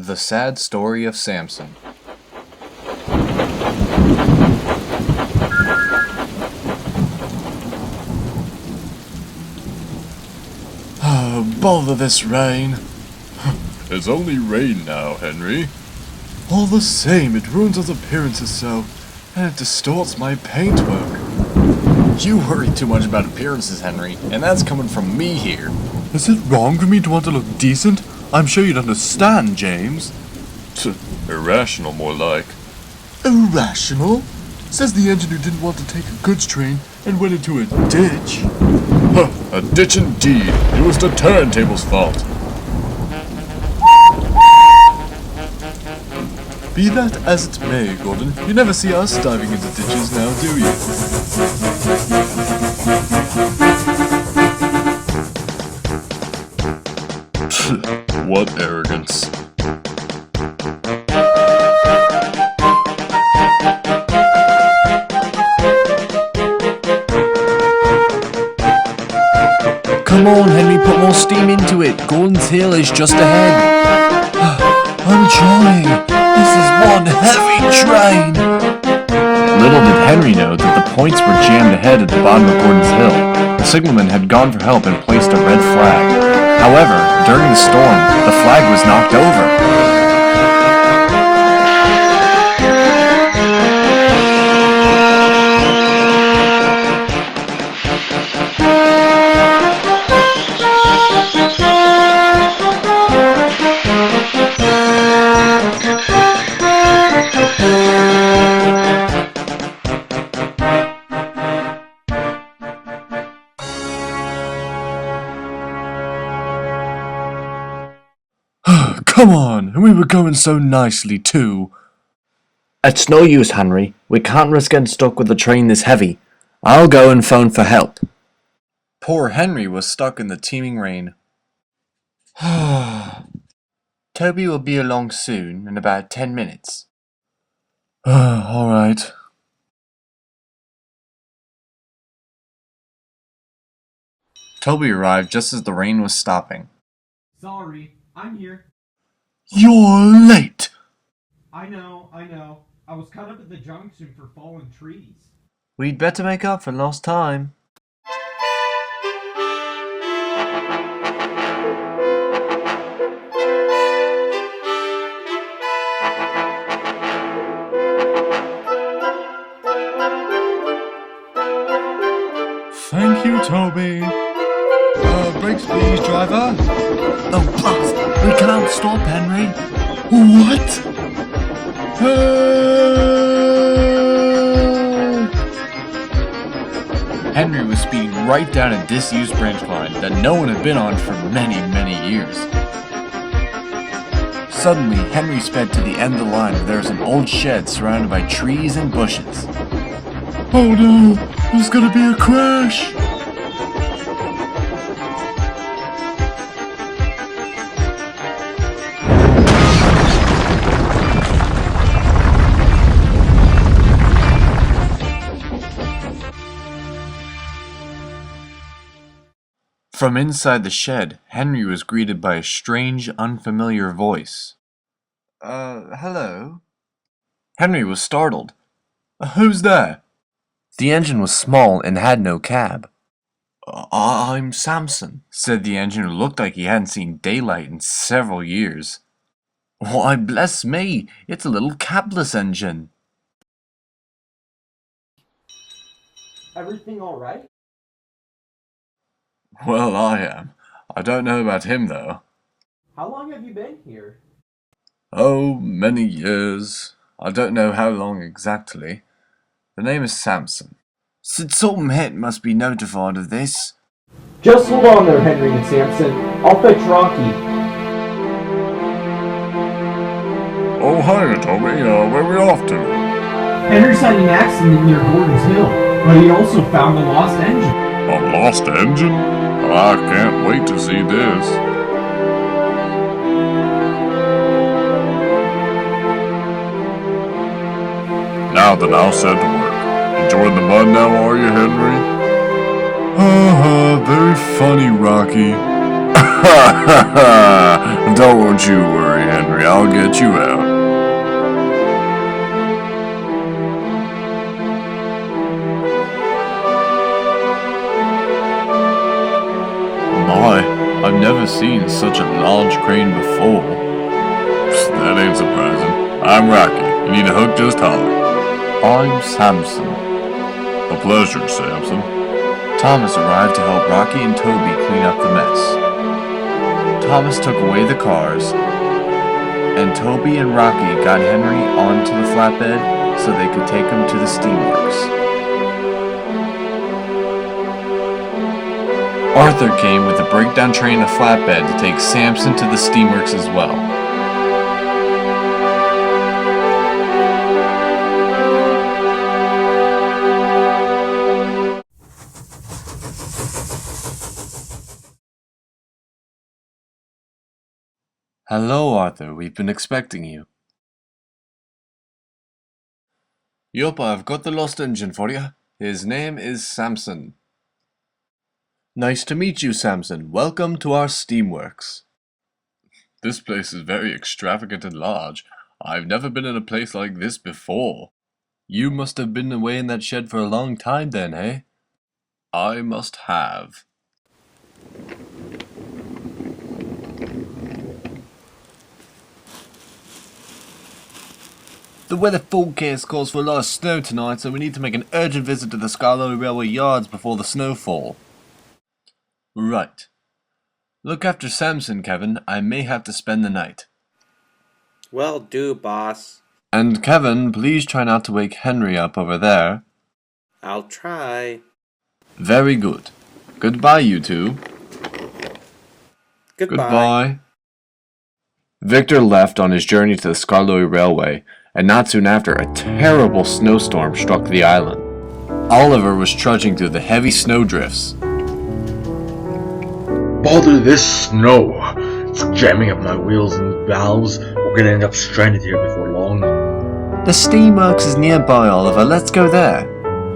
The Sad Story of Samson. Oh, bother this rain. It's only rain now, Henry. All the same, it ruins its appearances so, and it distorts my paintwork. You worry too much about appearances, Henry, and that's coming from me here. Is it wrong for me to want to look decent? I'm sure you'd understand, James. Irrational, more like. Irrational? Says the engineer didn't want to take a goods train and went into a ditch. Huh, a ditch indeed. It was the turntable's fault. Be that as it may, Gordon, you never see us diving into ditches now, do you? What arrogance. Come on, Henry, put more steam into it. Gordon's Hill is just ahead. I'm trying. This is one heavy train. Little did Henry know that the points were jammed ahead at the bottom of Gordon's Hill. The signalman had gone for help and placed a red flag. However, during the storm, the flag was knocked over. Come on, and we were going so nicely too. It's no use, Henry. We can't risk getting stuck with a train this heavy. I'll go and phone for help. Poor Henry was stuck in the teeming rain. Toby will be along soon, in about 10 minutes. All right. Toby arrived just as the rain was stopping. Sorry, I'm here. You're late. I know. I was caught up at the junction for fallen trees. We'd better make up for lost time. Thank you, Toby. Brakes please, driver. Oh, blast! We can't stop, Henry. What? Help! Henry was speeding right down a disused branch line that no one had been on for many, many years. Suddenly, Henry sped to the end of the line where there was an old shed surrounded by trees and bushes. Oh no! There's gonna be a crash! From inside the shed, Henry was greeted by a strange, unfamiliar voice. Hello? Henry was startled. Who's there? The engine was small and had no cab. I'm Samson, said the engine who looked like he hadn't seen daylight in several years. Why, bless me, it's a little cabless engine. Everything alright? Well, I am. I don't know about him, though. How long have you been here? Oh, many years. I don't know how long exactly. The name is Samson. Sid Head must be notified of this. Just hold on there, Henry and Samson. I'll fetch Rocky. Oh, hi, Toby. Where are we off to? Henry's had an accident near Gordon's Hill, but he also found a lost engine. A lost engine? Oh, I can't wait to see this. Now then, I'll set to work. Enjoying the mud now, are you, Henry? Very funny, Rocky. Don't you worry, Henry. Henry. I'll get you out. My, I've never seen such a large crane before. That ain't surprising. I'm Rocky. You need a hook, just holler. I'm Samson. A pleasure, Samson. Thomas arrived to help Rocky and Toby clean up the mess. Thomas took away the cars, and Toby and Rocky got Henry onto the flatbed so they could take him to the steamworks. Arthur came with a breakdown train and a flatbed to take Samson to the steamworks as well. Hello, Arthur. We've been expecting you. Yup, I've got the lost engine for you. His name is Samson. Nice to meet you, Samson. Welcome to our steamworks. This place is very extravagant and large. I've never been in a place like this before. You must have been away in that shed for a long time then, eh? I must have. The weather forecast calls for a lot of snow tonight, so we need to make an urgent visit to the Sodor Railway yards before the snowfall. Right. Look after Samson, Kevin. I may have to spend the night. Will do, boss. And Kevin, please try not to wake Henry up over there. I'll try. Very good. Goodbye, you two. Goodbye. Victor left on his journey to the Sodor Railway, and not soon after, a terrible snowstorm struck the island. Oliver was trudging through the heavy snowdrifts. Bother this snow! It's jamming up my wheels and valves. We're gonna end up stranded here before long. The steamworks is nearby, Oliver. Let's go there.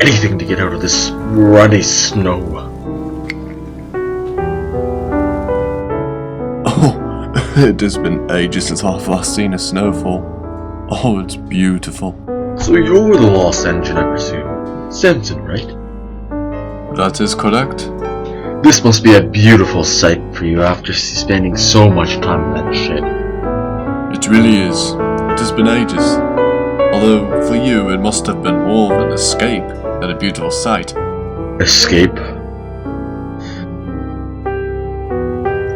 Anything to get out of this ruddy snow. Oh, it has been ages since I've last seen a snowfall. Oh, it's beautiful. So you're the lost engine, I presume. Samson, right? That is correct. This must be a beautiful sight for you after spending so much time in that shed. It really is. It has been ages. Although, for you, it must have been more of an escape than a beautiful sight. Escape?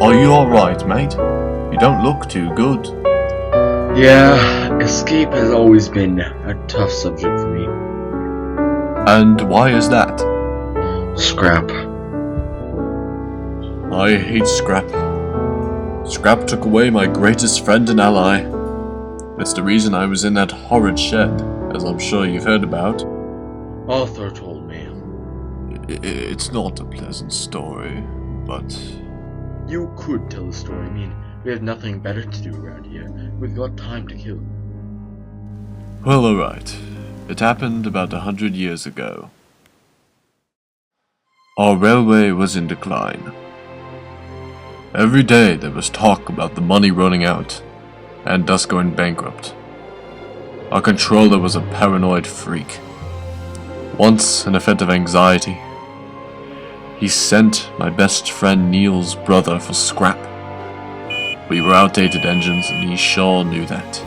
Are you alright, mate? You don't look too good. Yeah, escape has always been a tough subject for me. And why is that? Scrap. I hate Scrap. Scrap took away my greatest friend and ally. It's the reason I was in that horrid shed, as I'm sure you've heard about. Arthur told me. It's not a pleasant story, but... You could tell the story. I mean, we have nothing better to do around here. We've got time to kill. Well, alright. It happened about 100 years ago. Our railway was in decline. Every day there was talk about the money running out, and us going bankrupt. Our controller was a paranoid freak. Once, in a fit of anxiety, he sent my best friend Neil's brother for scrap. We were outdated engines, and he sure knew that.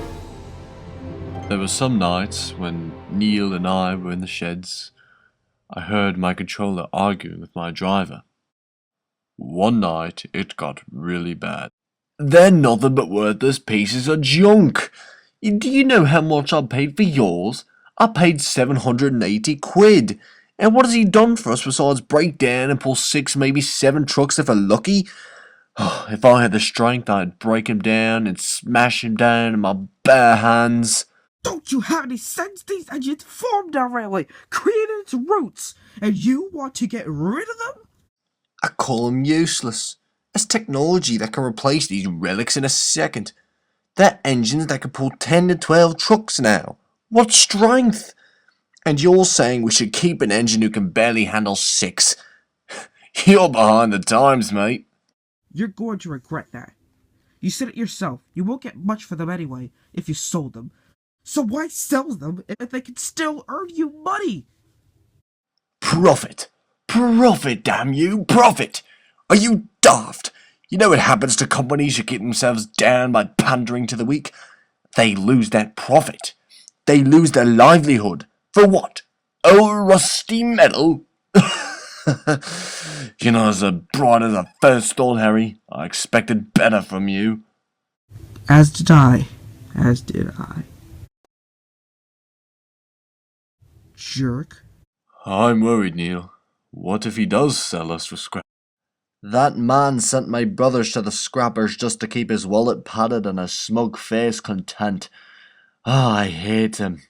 There were some nights when Neil and I were in the sheds. I heard my controller arguing with my driver. One night, it got really bad. They're nothing but worthless pieces of junk. Do you know how much I paid for yours? I paid 780 quid. And what has he done for us besides break down and pull 6, maybe 7 trucks if we're lucky? If I had the strength, I'd break him down and smash him down in my bare hands. Don't you have any sense? These engines formed our railway, created its roots, and you want to get rid of them? I call them useless. There's technology that can replace these relics in a second. They're engines that can pull 10 to 12 trucks now. What strength! And you're saying we should keep an engine who can barely handle 6. You're behind the times, mate. You're going to regret that. You said it yourself. You won't get much for them anyway if you sold them. So why sell them if they can still earn you money? Profit! Profit, damn you! Profit! Are you daft? You know what happens to companies who keep themselves down by pandering to the weak? They lose their profit. They lose their livelihood. For what? Old rusty metal? You're not as broad as a first thought, Harry. I expected better from you. As did I. As did I. Jerk. I'm worried, Neil. What if he does sell us for scrap? That man sent my brothers to the scrappers just to keep his wallet padded and his smug face content. Ah, I hate him.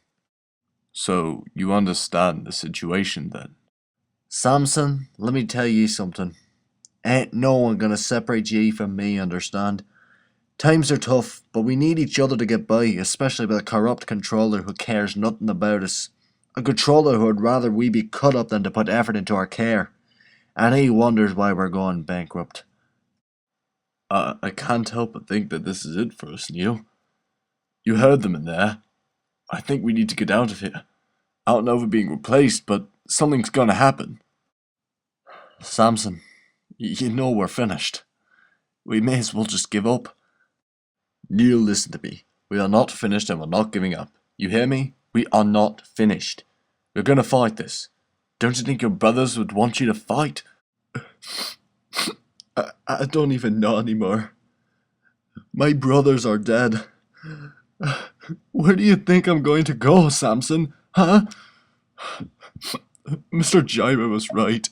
So, you understand the situation then? Samson, let me tell ye something. Ain't no one gonna separate ye from me, understand? Times are tough, but we need each other to get by, especially with a corrupt controller who cares nothing about us. A controller who would rather we be cut up than to put effort into our care. And he wonders why we're going bankrupt. I can't help but think that this is it for us, Neil. You heard them in there. I think we need to get out of here. I don't know if we're being replaced, but something's gonna happen. Samson, you know we're finished. We may as well just give up. Neil, listen to me. We are not finished and we're not giving up. You hear me? We are not finished. We're gonna fight this. Don't you think your brothers would want you to fight? I don't even know anymore. My brothers are dead. Where do you think I'm going to go, Samson? Huh? Mr. Jaiba was right.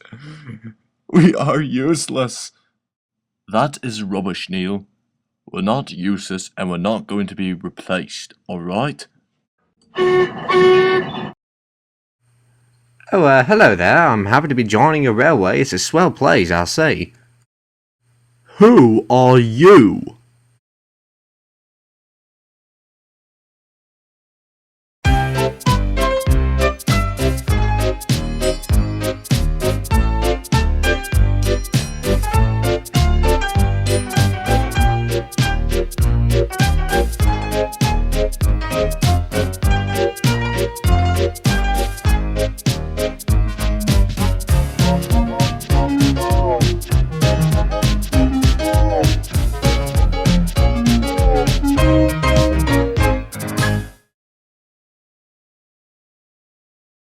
We are useless. That is rubbish, Neil. We're not useless and we're not going to be replaced, alright? Oh, hello there. I'm happy to be joining your railway. It's a swell place, I'll say. Who are you?